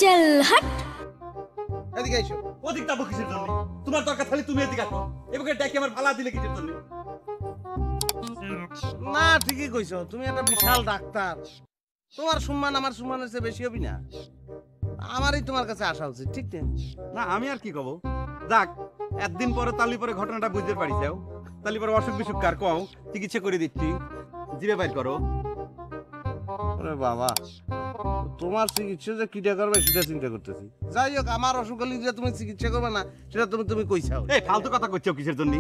চল হট। এদিকে আইসো। ওদিক যাবো কিসের জন্য? তোমার দরকার তাহলে তুমি এদিকে আসো। এবারে ডাকি আমার ভালা দিলে কিসের জন্য? না ঠিকই কইছো, তুমি একটা বিশাল ডাক্তার, তোমার সম্মান আমার সম্মানের চেয়ে বেশি হবি না? আমারই তোমার কাছে আসা উচিত, ঠিক না? না আমি আর কি কব, যাক একদিন পরে তালি পরে ঘটনাটা বুঝতে পারিছাও, তালি পরে অসুখ বিসুখ কার কও চিকিৎসা করে দিচ্ছি, জিবে বাইর করো। ওরে বাবা, তোমার চিকিৎসা যে কিটা করবে সেটা চিন্তা করতেছি। যাই হোক, আমার অসুখ হলে যে তুমি চিকিৎসা করবে না সেটা তুমি কইছাও। এই ফালতু কথা কইছো কিসের জন্য?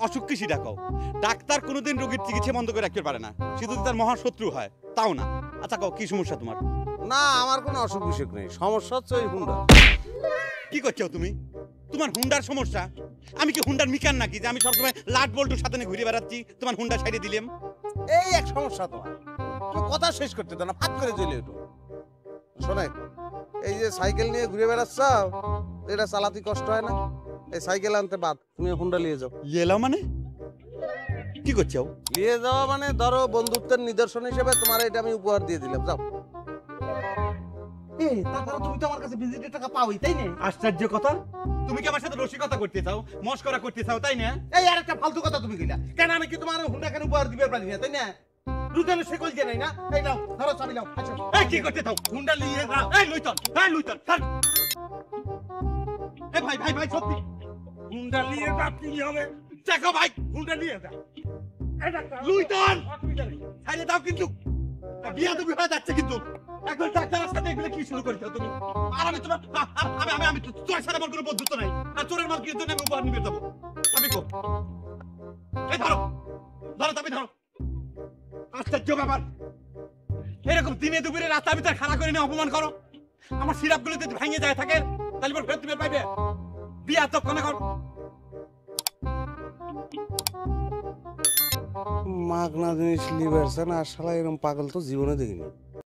অসুখ কি সেটা কও। ডাক্তার কোনোদিন রোগীর চিকিৎসা বন্ধ করে রাখতে পারে না, সে যদি তার মহা শত্রু হয় তাও না। আচ্ছা কও কি সমস্যা তোমার? না আমার কোনো অসুখ বিসুখ নেই, সমস্যা হচ্ছে ওই হুন্ডা। কি করছো তুমি? তোমার হুন্ডার সমস্যা? আমি কি হুন্ডার মিকান নাকি যে আমি সবসময় লাট বল্টুর সাথে ঘুরে বেড়াচ্ছি তোমার হুন্ডা ছাইড়ে দিলাম? এই এক সমস্যা তোমার, তুমি কথা শেষ করতে দাও না, ফাট করে চলে ওঠো। শোনে, এই যে সাইকেল নিয়ে ঘুরে বেড়াচ্ছ, এটা চালাতে কষ্ট হয় না? এই সাইকেল আনতে বাদ, তুমি হুন্ডা নিয়ে যাও। এলাও মানে কি করছো? নিয়ে যাওয়া মানে ধরো বন্ধুত্বের নিদর্শন হিসেবে তোমার এটা আমি উপহার দিয়ে দিলাম, যাও। তারপরে তুমি তো আমার কাছে ভিজিটের টাকা পাওই, তাই না? আশ্চর্য কথা, তুমি কি আমার সাথে রসিকতা করতে চাও, মস্করা করতে চাও, তাই না? এই আর একটা ফালতু কথা তুমি কইলা কেন? আমি কি তোমার হুন্ডা কেন উপহার দিবে পারি না, তাই না? রুদানের শেকল যে নাই না, এই নাও ধরো চাবি নাও। আচ্ছা এই কি করতে চাও? হুন্ডা নিয়ে যাও। এই লুইতন, ছাড়। এই ভাই ভাই ভাই সত্যি হুন্ডা নিয়ে যা, কি হবে? দেখো ভাই, হুন্ডা নিয়ে যা। লুইতন ছাড়িয়ে দাও কিন্তু, বিয়া তো বিয়ে যাচ্ছে কিন্তু। এখন ডাক্তারের সাথে এগুলো কি শুরু করেছো তুমি? আর আমি তোমার আমি তোর সাথে আমার কোনো বন্ধুত্ব নাই, আর চোরের মাল কিনতে আমি উপহার নিয়ে যাবো। আমি কো এই ধরো তুমি ধরো। আশ্চর্য ব্যাপার, এরকম দিনে দুপুরে রাস্তা আমি তার খাড়া করে নিয়ে অপমান করো। আমার সিরাপ গুলো যদি ভেঙে যায় থাকে তাহলে ফেরত তুমি পাইবে। বিয়া তো কোনে কর। মাগনা জিনিস লিভার না, শালা এরকম পাগল তো জীবনে দেখিনি।